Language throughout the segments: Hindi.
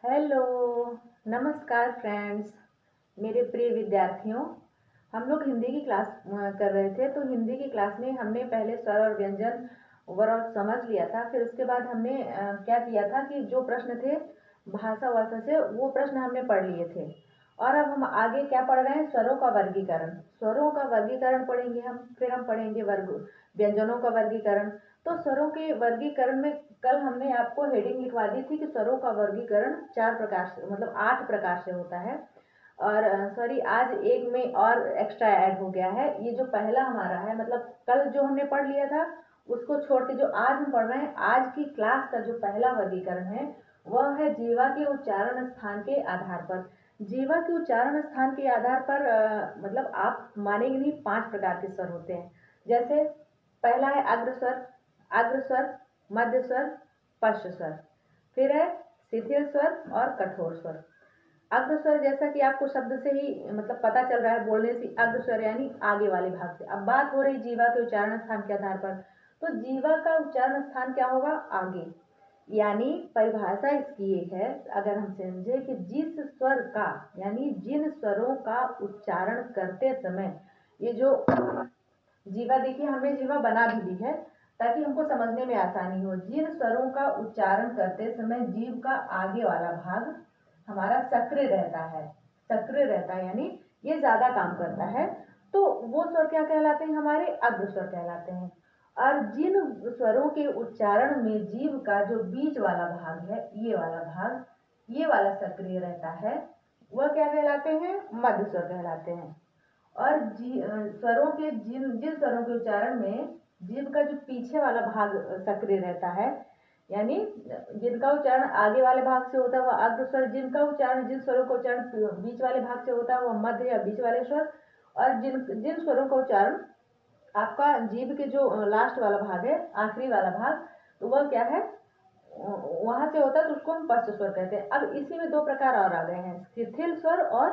हेलो, नमस्कार फ्रेंड्स, मेरे प्रिय विद्यार्थियों। हम लोग हिंदी की क्लास कर रहे थे। तो हिंदी की क्लास में हमने पहले स्वर और व्यंजन ओवरऑल समझ लिया था। फिर उसके बाद हमने क्या किया था कि जो प्रश्न थे भाषा वाषा से, वो प्रश्न हमने पढ़ लिए थे। और अब हम आगे क्या पढ़ रहे हैं? स्वरों का वर्गीकरण। स्वरों का वर्गीकरण पढ़ेंगे हम। फिर हम पढ़ेंगे व्यंजनों का वर्गीकरण। तो स्वरों के वर्गीकरण में कल हमने आपको हेडिंग लिखवा दी थी कि स्वरों का वर्गीकरण 4 प्रकार से, मतलब 8 प्रकार से होता है। और सॉरी, आज एक में और एक्स्ट्रा ऐड हो गया है। ये जो पहला हमारा है, मतलब कल जो हमने पढ़ लिया था उसको छोड़ के जो आज हम पढ़ रहे हैं, आज की क्लास का जो पहला वर्गीकरण है वह है जीवा के उच्चारण स्थान के आधार पर। जीवा के उच्चारण स्थान के आधार पर मतलब आप मानेंगे नहीं, 5 प्रकार के स्वर होते हैं। जैसे पहला है अग्रस्वर, अग्रस्वर, मध्य स्वर, पश्च स्वर। फिर है शिथिल स्वर और कठोर स्वर। अग्रस्वर जैसा कि आपको शब्द से ही मतलब पता चल रहा है, बोलने से अग्रस्वर यानी आगे वाले भाग से। अब बात हो रही जीवा के उच्चारण स्थान के आधार पर। तो जीवा का उच्चारण स्थान क्या होगा? आगे। यानी परिभाषा इसकी ये है, अगर हम समझे कि जिस स्वर का, यानी जिन स्वरों का उच्चारण करते समय, ये जो जीवा, देखिए हमने जीवा बना भी दी है ताकि हमको समझने में आसानी हो। जिन स्वरों का उच्चारण करते समय जीभ का आगे वाला भाग हमारा सक्रिय रहता है, सक्रिय रहता है यानी ये ज्यादा काम करता है, तो वो स्वर क्या कहलाते हैं? हमारे अग्रस्वर कहलाते हैं। और जिन स्वरों के उच्चारण में जीभ का जो बीच वाला भाग है, ये वाला भाग, ये वाला सक्रिय रहता है, वह क्या कहलाते हैं? मध्य स्वर कहलाते हैं। और स्वरों के जिन जिन स्वरों के उच्चारण में जीभ का जो पीछे वाला भाग सक्रिय रहता है, यानी जिनका उच्चारण आगे वाले भाग से होता है वह अग्र स्वर, जिनका उच्चारण, जिन स्वरों का उच्चारण बीच वाले भाग से होता है वह मध्य या बीच वाले स्वर, और जिन जिन स्वरों का उच्चारण आपका जीभ के जो लास्ट वाला भाग है, आखिरी वाला भाग, तो वह क्या है? वहां से होता है, तो उसको हम पश्च स्वर कहते हैं। अब इसी में 2 प्रकार और आ गए हैं, शिथिल स्वर और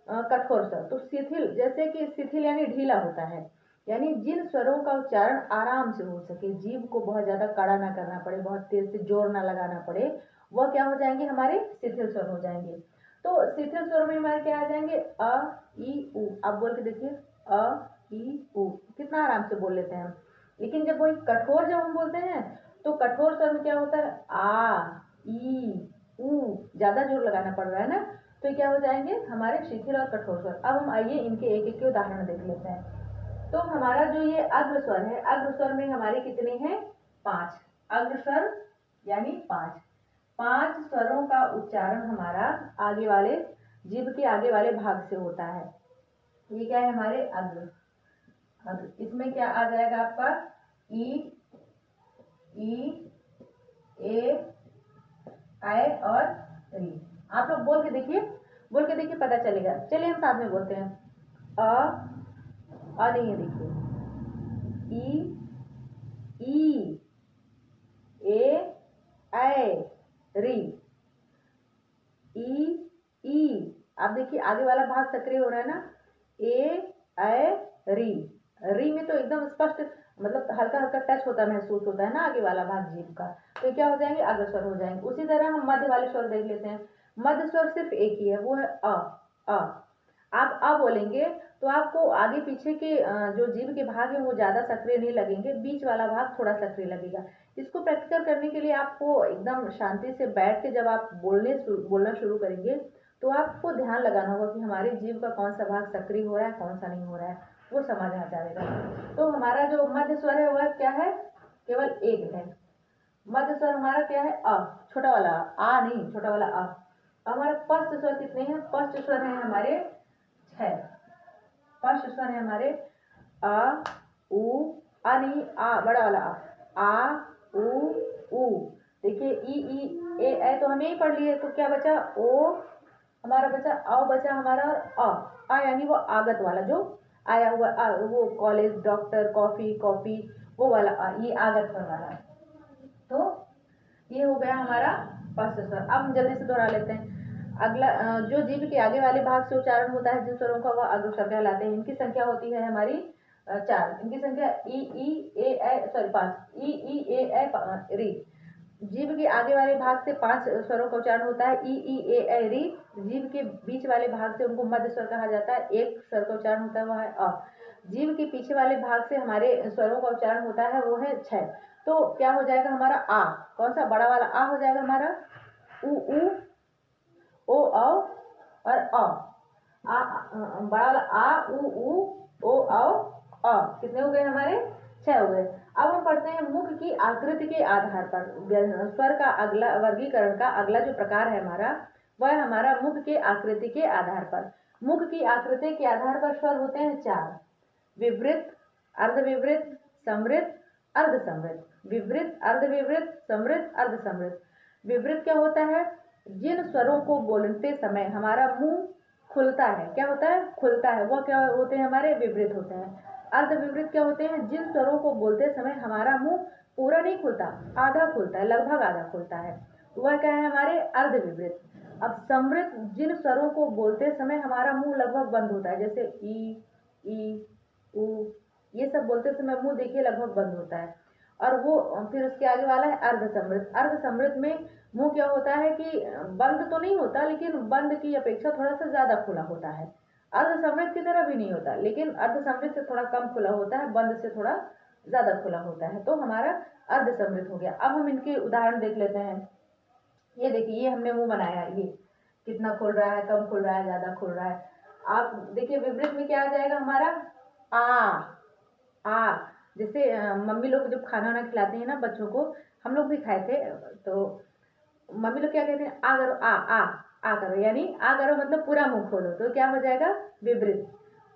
कठोर स्वर। तो शिथिल, जैसे कि शिथिल यानी ढीला होता है, यानी जिन स्वरों का उच्चारण आराम से हो सके, जीभ को बहुत ज्यादा कड़ा ना करना पड़े, बहुत तेज से जोर ना लगाना पड़े, वह क्या हो जाएंगे? हमारे शिथिल स्वर हो जाएंगे। तो शिथिल स्वर में हमारे क्या आ जाएंगे? अ, ई, उ। आप बोल के देखिए, अ, ई, उ, कितना आराम से बोल लेते हैं हम। लेकिन जब वही कठोर जब हम बोलते हैं, तो कठोर स्वर में क्या होता है? आ, ई, उ, ज्यादा जोर लगाना पड़ रहा है ना, तो क्या हो जाएंगे? हमारे शिथिल और कठोर स्वर। अब हम आइए इनके एक एक के उदाहरण देख लेते हैं। तो हमारा जो ये अग्र स्वर है, अग्र स्वर में हमारे कितने हैं? 5 अग्र स्वर, यानी 5। 5 स्वरों का उच्चारण हमारा आगे वाले, जीभ के आगे वाले भाग से होता है। ये क्या है? हमारे अग्र। अग्र, इसमें क्या आ जाएगा आपका? ई, ई, ए, आय और री। आप लोग बोल के देखिए, बोल के देखिए, पता चलेगा। चलिए हम साथ में बोलते हैं। नहीं है, देखिए, ई, ई, ए, ऐ, री, ई, ई। आप देखिए आगे वाला भाग सक्रिय हो रहा है ना, ए, ऐ, री। री में तो एकदम स्पष्ट, मतलब हल्का हल्का टच होता महसूस होता है ना आगे वाला भाग जीभ का, तो क्या हो जाएंगे? अग्र स्वर हो जाएंगे। उसी तरह हम मध्य वाले स्वर देख लेते हैं। मध्य स्वर सिर्फ एक ही है, वो है अ। अ आप अ बोलेंगे तो आपको आगे पीछे के जो जीभ के भाग है वो ज्यादा सक्रिय नहीं लगेंगे, बीच वाला भाग थोड़ा सक्रिय लगेगा। इसको प्रैक्टिकल करने के लिए आपको एकदम शांति से बैठ के जब आप बोलना शुरू करेंगे, तो आपको ध्यान लगाना होगा कि हमारी जीभ का कौन सा भाग सक्रिय हो रहा है, कौन सा नहीं हो रहा है, वो समझ आ जाएगा। तो हमारा जो मध्य स्वर है वह क्या है? केवल एक है। मध्य स्वर हमारा क्या है? अ, छोटा वाला आ नहीं, छोटा वाला अ। हमारे पश्च स्वर कितने हैं? पश्च स्वर हैं हमारे 6। पश्च स्वर है हमारे अ, उ, आ नहीं, आ बड़ा वाला आ, उ, उ। देखिए ई, ए, ऐ तो हमें ही पढ़ लिए, तो क्या बचा? ओ हमारा बचा, अ बचा हमारा, और आ यानी वो आगत वाला जो आया हुआ वो कॉलेज, डॉक्टर, कॉफी, कॉपी, वो वाला ये आगत स्वर वाला। तो ये हो गया हमारा फर्स्ट स्वर। अब हम जल्दी से दोहरा लेते हैं। अगला जो जीभ के आगे वाले भाग से उच्चारण होता है जिन स्वरों का, वह अग्र स्वर कहलाते हैं। इनकी संख्या होती है हमारी 4। इनकी संख्या ई, ए, ए, सॉरी 5, ई, ए, री। जीभ के आगे वाले भाग से 5 स्वरों का उच्चारण होता है, ई ई ए ऐ री। जीभ के बीच वाले भाग से उनको मध्य स्वर कहा जाता है, एक स्वर का उच्चारण होता है, वह है अ। जीभ के पीछे वाले भाग से हमारे स्वरों का उच्चारण होता है, वो है छ। तो क्या हो जाएगा हमारा आ, कौन सा बड़ा वाला आ हो जाएगा हमारा, उ ओ और अ। बड़ा वाला आ उ ओ अ। कितने हो गए हमारे, 6 हो गए। अब हम पढ़ते हैं मुख की आकृति के आधार पर स्वर का अगला वर्गीकरण का अगला जो प्रकार है हमारा, वह हमारा मुख के आकृति के आधार पर। मुख की आकृति के आधार पर स्वर होते हैं 4, विवृत, अर्धविवृत, समृत, अर्धसमृत। विवृत, अर्धविवृत, समृत, अर्धसमृत। विवृत क्या होता है, जिन स्वरों को बोलते समय हमारा मुंह खुलता है, क्या होता है, खुलता है, वह क्या होते हैं हमारे, विवृत होते हैं। अर्धविवृत क्या होते हैं, जिन स्वरों को बोलते समय हमारा मुंह पूरा नहीं खुलता, आधा खुलता है, लगभग आधा खुलता है, वह क्या है हमारे अर्धविवृत। अब समृत, जिन स्वरों को बोलते समय हमारा मुंह लगभग बंद होता है, जैसे ई उ, ये सब बोलते समय मुंह देखिए लगभग बंद होता है। और वो फिर उसके आगे वाला है अर्धसमृत। अर्धसमृत में मुंह क्या होता है कि बंद तो नहीं होता, लेकिन बंद की अपेक्षा थोड़ा सा ज्यादा खुला होता है। अर्धसमृत की तरह भी नहीं होता, लेकिन अर्धसमृत से थोड़ा कम खुला होता है, बंद से थोड़ा ज्यादा खुला होता है, तो हमारा अर्धसमृत हो गया। अब हम इनके उदाहरण देख लेते हैं। ये देखिए, ये हमने मुंह बनाया, ये कितना खुल रहा है, कम खुल रहा है, ज्यादा खुल रहा है। आप देखिए विपरीत में क्या आ जाएगा हमारा, आ। जैसे मम्मी लोग जब खाना वाना खिलाते हैं ना बच्चों को, हम लोग भी खाए थे, तो मम्मी लोग क्या कहते हैं, आ करो, आ करो, यानी आ करो मतलब पूरा मुंह खोलो, तो क्या हो जाएगा, विपरीत।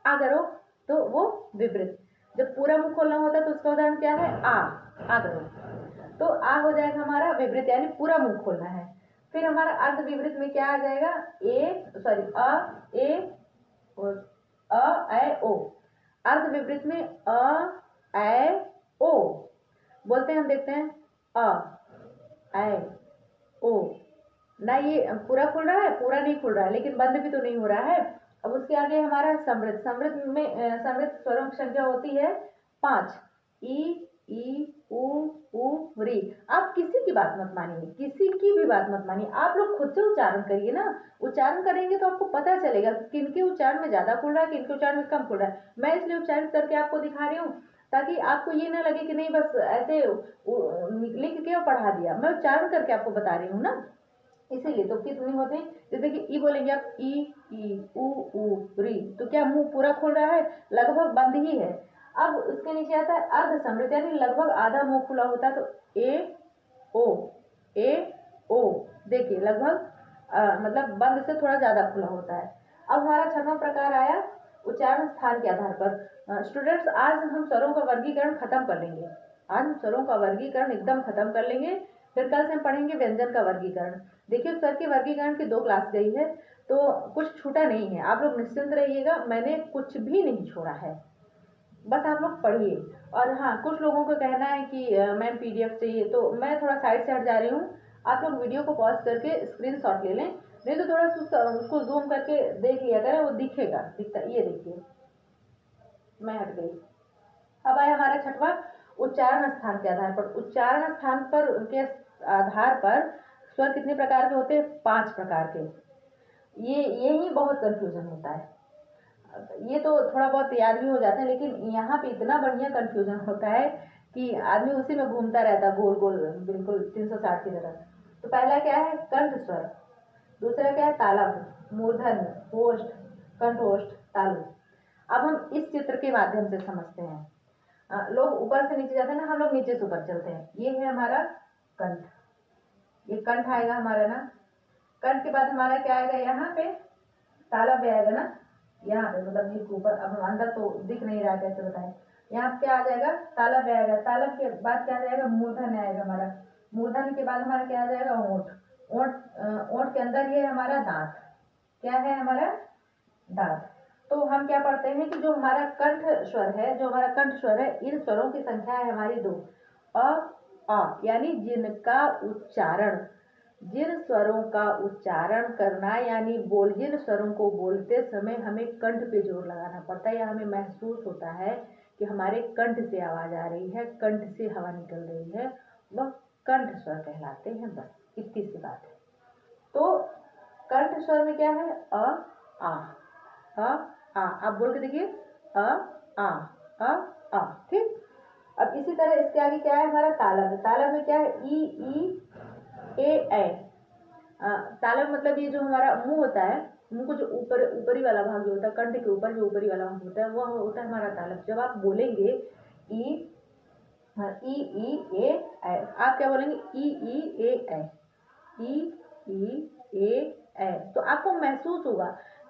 आ करो तो वो विपरीत। जब पूरा मुंह खोलना होता है तो उसका उदाहरण क्या है, आ करो, तो आ हो जाएगा हमारा विपरीत, यानी पूरा मुंह खोलना है। फिर हमारा अर्ध विपरीत में क्या आ जाएगा, ए ओ। अर्ध विपरीत में ए ओ बोलते हैं, हम देखते हैं ए ओ ना, ये पूरा खुल रहा है, पूरा नहीं खुल रहा है, लेकिन बंद भी तो नहीं हो रहा है। अब उसके आगे हमारा समृद्ध। समृद्ध में समृद्ध स्वरों की संख्या होती है 5, ई उ री। आप किसी की बात मत मानिए, किसी की भी बात मत मानिए, आप लोग खुद से उच्चारण करिए ना। उच्चारण करेंगे तो आपको पता चलेगा किनके उच्चारण में ज्यादा खुल रहा है, किनके उच्चारण में कम खुल रहा है। मैं इसलिए उच्चारण करके आपको दिखा रही हूँ, ताकि आपको ये ना लगे कि नहीं बस ऐसे लिख के और पढ़ा दिया। मैं उच्चारण करके आपको बता रही हूँ ना, इसीलिए। तो कितने होते हैं, जैसे कि ई बोलेंगे आप, ई उ री, तो क्या मुंह पूरा खुल रहा है, लगभग बंद ही है। अब उसके नीचे आता है अर्ध समृद्ध, यानी लगभग आधा मुंह खुला होता है, तो ए ओ देखिए लगभग मतलब बंद से थोड़ा ज्यादा खुला होता है। अब हमारा 6वां प्रकार आया उच्चारण स्थान के आधार पर। स्टूडेंट्स, आज हम स्वरों का वर्गीकरण खत्म कर लेंगे। आज हम स्वरों का वर्गीकरण एकदम खत्म कर लेंगे, फिर कल से हम पढ़ेंगे व्यंजन का वर्गीकरण। देखिए स्वर के वर्गीकरण की 2 क्लास गई है, तो कुछ छूटा नहीं है, आप लोग निश्चिंत रहिएगा, मैंने कुछ भी नहीं छोड़ा है, बस आप लोग पढ़िए। और हाँ, कुछ लोगों को कहना है कि मैम पीडीएफ चाहिए, तो मैं थोड़ा साइड से हट जा रही हूँ। आप लोग वीडियो को पॉज करके स्क्रीनशॉट ले लें, नहीं तो थोड़ा सा उसको जूम करके देख लिया करें, वो दिखेगा, दिखता, ये देखिए मैं हट गई। अब आया हमारा 6वां उच्चारण स्थान के आधार पर। उच्चारण स्थान पर के आधार पर स्वर कितने प्रकार के होते हैं, 5 प्रकार के। यही बहुत कंफ्यूजन होता है, ये तो थोड़ा बहुत याद भी हो जाता है, लेकिन यहाँ पे इतना बढ़िया कंफ्यूजन होता है कि आदमी उसी में घूमता रहता है गोल गोल, बिल्कुल 360 की तरह। तो पहला क्या है, कंठ स्वर। दूसरा क्या है, तालव्य, मूर्धन्य, ओष्ठ, कंठोष्ठ, तालु। अब हम इस चित्र के माध्यम से समझते हैं। लोग ऊपर से नीचे जाते हैं ना, हम लोग नीचे से ऊपर चलते हैं। ये है हमारा कंठ, ये कंठ आएगा हमारा ना। कंठ के बाद हमारा क्या आएगा, यहाँ पे तालव्य आएगा ना, यहाँ पे मतलब जीभ के ऊपर। अब हम अंदर तो दिख नहीं रहा, कैसे बताएं। यहाँ क्या आ जाएगा, तालव्य आएगा। तालव्य के बाद क्या आ जाएगा, मूर्धन्य आएगा हमारा। मूर्धन्य के बाद हमारा क्या आ जाएगा, ओंठ। ओंठ के अंदर ये हमारा दांत, क्या है हमारा, दांत। तो हम क्या पढ़ते हैं कि जो हमारा कंठ स्वर है, जो हमारा कंठ स्वर है, इन स्वरों की संख्या है हमारी 2। यानी जिनका उच्चारण, जिन स्वरों का उच्चारण करना, यानी जिन स्वरों को बोलते समय हमें कंठ पे जोर लगाना पड़ता है, या हमें महसूस होता है कि हमारे कंठ से आवाज आ रही है, कंठ से हवा निकल रही है, वह कंठ स्वर कहलाते हैं। बस इतनी सी बात है। तो कंठ स्वर में क्या है? आ, आप बोल के देखिए, अ आ। ठीक। अब इसी तरह इसके आगे क्या है हमारा? तालव्य। तालव्य में क्या है? ई ए। तालव्य मतलब ये जो हमारा मुंह होता है, मुंह को जो ऊपरी वाला भाग जो होता है, कंठ के ऊपर जो ऊपरी वाला भाग होता है, वो होता है हमारा तालव्य। जब आप बोलेंगे ई ई ए, आप क्या बोलेंगे? ई ए, तो आपको महसूस होगा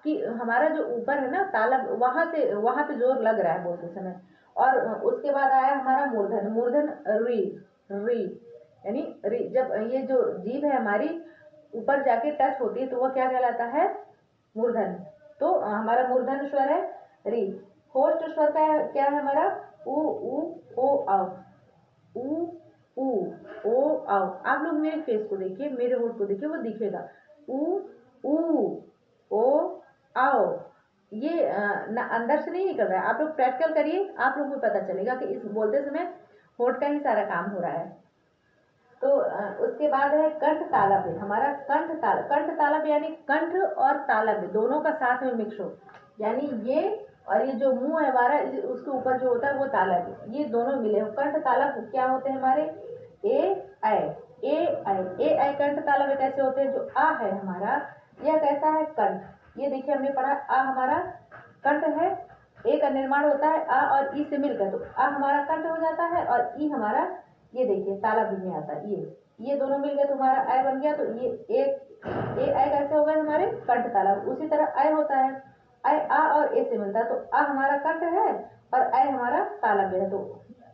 कि हमारा जो ऊपर है ना तालव्य, वहां पे जोर लग रहा है बोलते समय। और उसके बाद आया हमारा मूर्धन। मूर्धन री यानी री। जब ये जो जीभ है हमारी ऊपर जाके टच होती है तो वह क्या कहलाता है? मूर्धन। तो हमारा मूर्धन स्वर है री। होस्ट स्वर का क्या है हमारा? उ ओ आओ, उ ओ आओ। आप लोग मेरे फेस को देखिए, मेरे होठ को देखिए, वो दिखेगा उ ओ आओ। ये अंदर से नहीं निकल रहा है। आप लोग प्रैक्टिकल करिए, आप लोग को पता चलेगा कि इस बोलते समय होठ का ही सारा काम हो रहा है। तो उसके बाद है कंठ तालव्य। हमारा कंठ तालव्य यानी कंठ और तालव्य दोनों का साथ में मिक्स हो, यानी ये और ये जो मुंह है हमारा, उसके ऊपर जो होता है वो तालव्य, ये दोनों मिले हो। कंठ तालव्य क्या होते हैं हमारे? ए आई कंठ तालव्य कैसे होते हैं? जो आ है हमारा, यह कैसा है? कंठ। ये देखिए हमने पढ़ा, आ हमारा कंठ है, ए का निर्माण होता है आ और ई से मिलकर, तो आ हमारा कंठ हो जाता है और ई हमारा, ये देखिए तालव्य में आता है। ये दोनों मिल गए तो हमारा आय बन गया। तो ये ए आय कैसे हो गए हमारे? कंठ तालव्य। उसी तरह आय होता है, आय आ और ए से मिलता है, तो आ हमारा कंठ है और आय हमारा तालव्य है। तो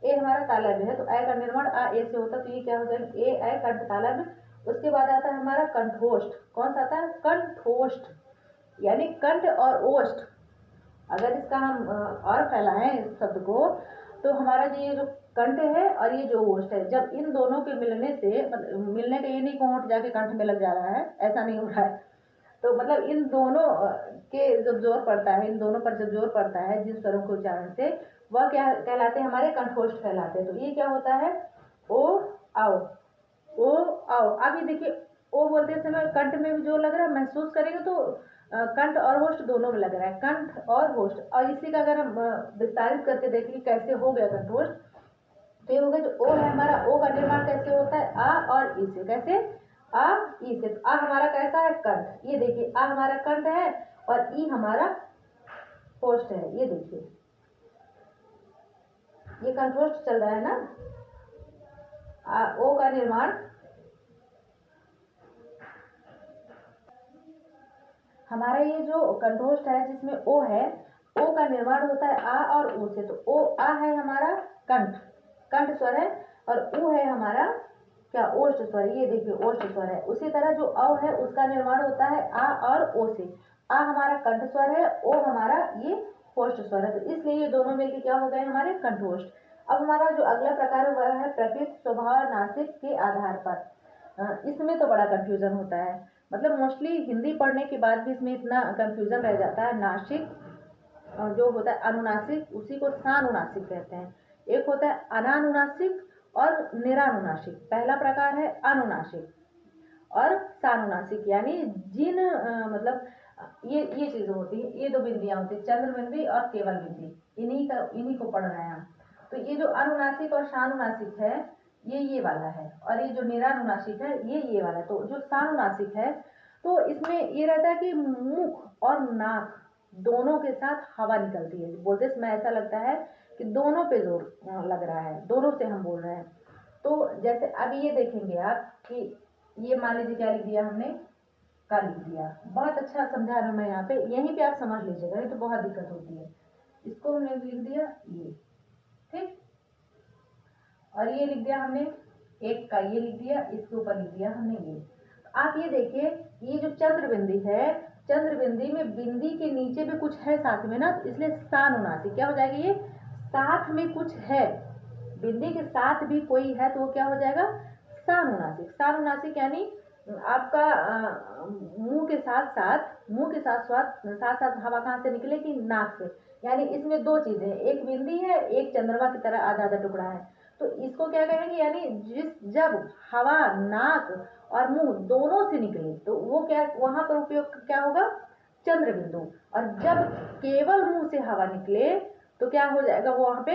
ए हमारा तालव्य है, तो आय का निर्माण आ ए से होता है, तो ये क्या हो जाएगा? ए आय कंठ तालव्य। उसके बाद आता है हमारा कंठोष्ठ। कौन सा आता है? कंठोष्ठ, यानी कंठ और ओष्ठ। अगर इसका हम और फैलाएं इस शब्द को, तो हमारा जो ये जो कंठ है और ये जो ओष्ठ है, जब इन दोनों के मिलने से, मिलने का ये नहीं कि होंठ जाके कंठ में लग जा रहा है, ऐसा नहीं हो रहा है। तो मतलब इन दोनों के जब जोर पड़ता है, इन दोनों पर जब जोर पड़ता है जिन स्वरों के उच्चारण से, वह क्या कहलाते हैं? हमारे कंठोष्ठ कहलाते हैं। तो ये क्या होता है? ओ आओ, ओ आओ। अब ये देखिए, ओ बोलते समय कंठ में भी जोर लग रहा है, महसूस करेंगे तो कंठ और होष्ठ दोनों में लग रहा है, कंठ और होष्ठ। और इसी का अगर हम विस्तारित करके देखें कैसे हो गया कंठोष्ठ, तो ये हो गया जो ओ है हमारा, ओ का निर्माण कैसे होता है? आ और ई से। कैसे? आ ई से। आ हमारा कैसा है? कंठ। ये देखिए, आ हमारा कंठ है और ई हमारा होष्ठ है। ये देखिए, ये कंठोष्ठ चल रहा है ना। ओ का निर्माण हमारा, ये जो कंठोष्ठ है जिसमें ओ है, ओ का निर्माण होता है आ और ऊ से। तो ओ आ है हमारा कंठ, कंठ स्वर है, और ऊ है हमारा क्या? ओष्ठ स्वर। ये देखिए ओष्ठ स्वर है। उसी तरह जो अ है उसका निर्माण होता है आ और ओ से। आ हमारा कंठ स्वर है, ओ हमारा ये होष्ठ स्वर है। तो इसलिए ये दोनों मिलकर क्या हो गए हमारे? कंठोष्ठ। अब हमारा जो अगला प्रकार है वह है प्रकृत स्वभाव नासिक के आधार पर। इसमें तो बड़ा कंफ्यूजन होता है, मतलब मोस्टली हिंदी पढ़ने के बाद भी इसमें इतना कंफ्यूजन रह जाता है। नासिक जो होता है अनुनासिक, उसी को सानुनासिक कहते हैं। एक होता है अनानुनासिक और निरानुनासिक। पहला प्रकार है अनुनासिक और सानुनासिक, यानी जिन मतलब ये चीजें होती है, ये दो बिंदियां होती है, चंद्र बिंदी और केवल बिंदी, इन्हीं को पढ़ रहे हैं हम। तो ये जो अनुनासिक और सानुनासिक है, ये वाला है, और ये जो निरानुनासिक है ये वाला है। तो जो सानुनासिक है, तो इसमें ये रहता है कि मुख और नाक दोनों के साथ हवा निकलती है। बोलते समय ऐसा लगता है कि दोनों पे जोर लग रहा है, दोनों से हम बोल रहे हैं। तो जैसे अब ये देखेंगे आप कि ये मान लीजिए क्या लिख दिया हमने? का लिख दिया। बहुत अच्छा समझा रहा हूँ मैं यहाँ पे, यहीं पे आप समझ लीजिएगा, नहीं तो बहुत दिक्कत होती है। इसको हमने लिख दिया ये, ठीक। और ये लिख दिया हमने एक का, ये लिख दिया, इसके ऊपर लिख दिया हमने ये। आप ये देखिए, ये जो चंद्र बिंदी है, चंद्र बिंदी में बिंदी के नीचे भी कुछ है साथ में ना, इसलिए सानुनासिक क्या हो जाएगा? ये साथ में कुछ है, बिंदी के साथ भी कोई है, तो वो क्या हो जाएगा? सानुनासिक। सानुनासिक यानी आपका मुंह के साथ साथ हवा कहाँ से निकलेगी? नाक से। यानी इसमें दो चीजें हैं, एक बिंदी है, एक चंद्रमा की तरह आधा आधा टुकड़ा है। तो इसको क्या कहेंगे, यानी जब हवा नाक और मुंह दोनों से निकले तो वो क्या, वहां पर उपयोग क्या होगा, चंद्र बिंदु। और जब केवल मुंह से हवा निकले तो क्या हो जाएगा, वो वहां पे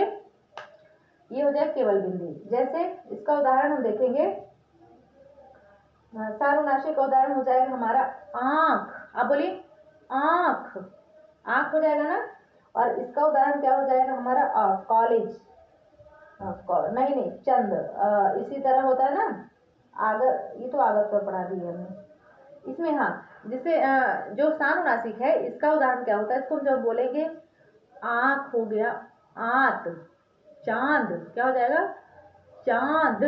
ये हो जाएगा केवल बिंदु। जैसे इसका उदाहरण हम देखेंगे, सानुनासिक का उदाहरण हो जाएगा हमारा आंख। आप बोलिए आंख, आंख हो जाएगा ना। और इसका उदाहरण क्या हो जाएगा हमारा कॉलेज, नहीं नहीं चंद। इसी तरह होता है ना आगत, ये तो आगत पर पढ़ा दी है हमने इसमें। हाँ, जिसे जो सानुनासिक है इसका उदाहरण क्या होता है, इसको जब बोलेंगे आंख हो गया आंत, चांद क्या हो जाएगा, चांद।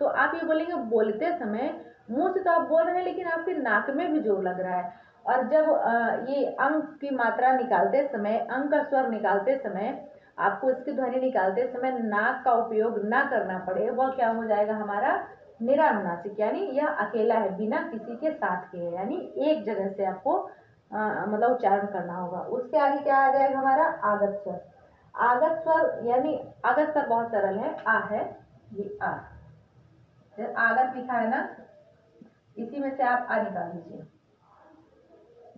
तो आप ये बोलेंगे बोलते समय मुंह से तो आप बोल रहे हैं लेकिन आपके नाक में भी जोर लग रहा है। और जब ये अंक की मात्रा निकालते समय, अंक का स्वर निकालते समय आपको इसकी ध्वनि निकालते समय नाक का उपयोग ना करना पड़े, वह क्या हो जाएगा हमारा निरानुनासिक, यानी यह अकेला है बिना किसी के साथ के, यानी एक जगह से आपको मतलब उच्चारण करना होगा। उसके आगे क्या आ जाएगा हमारा आगत स्वर। आगत स्वर यानी आगत स्वर बहुत सरल है, आ है ये आ, आगत लिखा है ना, इसी में से आप आ निकाल दीजिए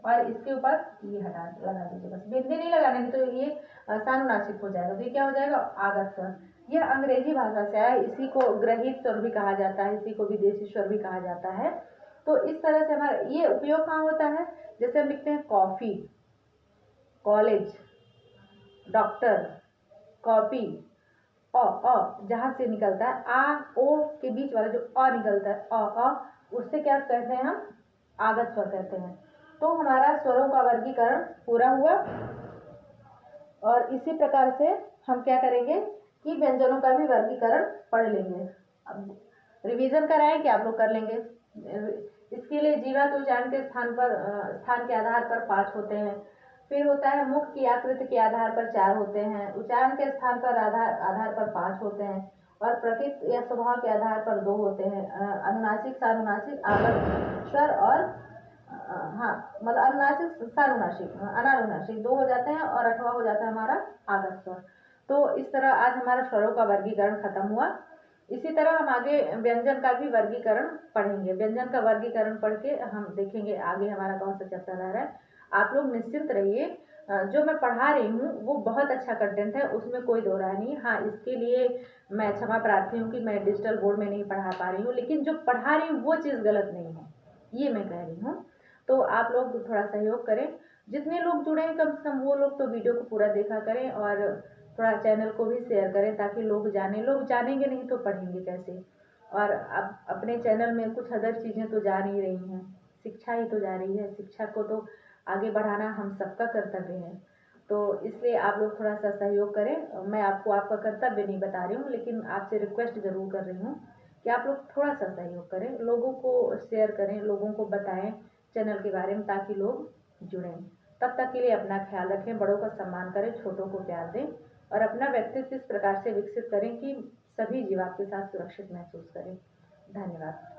और इसके ऊपर ये हटा लगा दीजिए, बस बिंदी नहीं लगाने, नहीं तो ये सानुनासिक हो जाएगा। तो ये क्या हो जाएगा आगत स्वर। यह अंग्रेजी भाषा से आया, इसी को ग्रहित स्वर भी कहा जाता है, इसी को विदेशी स्वर भी कहा जाता है। तो इस तरह से हमारा ये उपयोग कहाँ होता है, जैसे हम लिखते हैं कॉफी, कॉलेज, डॉक्टर, कॉपी, जहां से निकलता है आ ओ के बीच वाला जो अ निकलता है उससे क्या कहते हैं हम आगत स्वर कहते हैं। तो हमारा स्वरों का वर्गीकरण पूरा हुआ। और इसी प्रकार से हम क्या करेंगे कि व्यंजनों का भी वर्गीकरण पढ़ लेंगे। अब रिवीजन कराएं कि आप लोग कर लेंगे। इसके लिए जीवा के उच्चारण के स्थान के आधार पर 5 होते हैं। फिर होता है मुख की आकृति के आधार पर 4 होते हैं, उच्चारण के स्थान पर आधार पर 5 होते हैं और प्रकृति या स्वभाव के आधार पर 2 होते हैं, अनुनासिक, सानुनासिक, आगत स्वर और हाँ मतलब अनुनासिक, सानुनासिक, अनानुनासिक 2 हो जाते हैं और 8वां हो जाता है हमारा आगत स्वर। तो इस तरह आज हमारा स्वरों का वर्गीकरण खत्म हुआ। इसी तरह हम आगे व्यंजन का भी वर्गीकरण पढ़ेंगे। व्यंजन का वर्गीकरण पढ़ के हम देखेंगे आगे हमारा कौन सा चैप्टर आ रहा है। आप लोग निश्चिंत रहिए, जो मैं पढ़ा रही हूँ वो बहुत अच्छा कंटेंट है, उसमें कोई दो राय नहीं। हाँ, इसके लिए मैं क्षमा प्रार्थी हूँ कि मैं डिजिटल बोर्ड में नहीं पढ़ा पा रही हूँ, लेकिन जो पढ़ा रही हूँ वो चीज़ गलत नहीं है, ये मैं कह रही हूँ। तो आप लोग थोड़ा सहयोग करें। जितने लोग जुड़े हैं कम से कम वो लोग तो वीडियो को पूरा देखा करें और थोड़ा चैनल को भी शेयर करें ताकि लोग जानें। लोग जानेंगे नहीं तो पढ़ेंगे कैसे। और अब अपने चैनल में कुछ अदर चीज़ें तो जा नहीं रही हैं, शिक्षा ही तो जा रही है। शिक्षा को तो आगे बढ़ाना हम सबका कर्तव्य है। तो इसलिए आप लोग थोड़ा सा सहयोग करें। मैं आपको आपका कर्तव्य नहीं बता रही हूँ, लेकिन आपसे रिक्वेस्ट ज़रूर कर रही हूँ कि आप लोग थोड़ा सा सहयोग करें, लोगों को शेयर करें, लोगों को बताएं चैनल के बारे में ताकि लोग जुड़ें। तब तक के लिए अपना ख्याल रखें, बड़ों का सम्मान करें, छोटों को प्यार दें और अपना व्यक्तित्व इस प्रकार से विकसित करें कि सभी जीव आपके साथ सुरक्षित महसूस करें। धन्यवाद।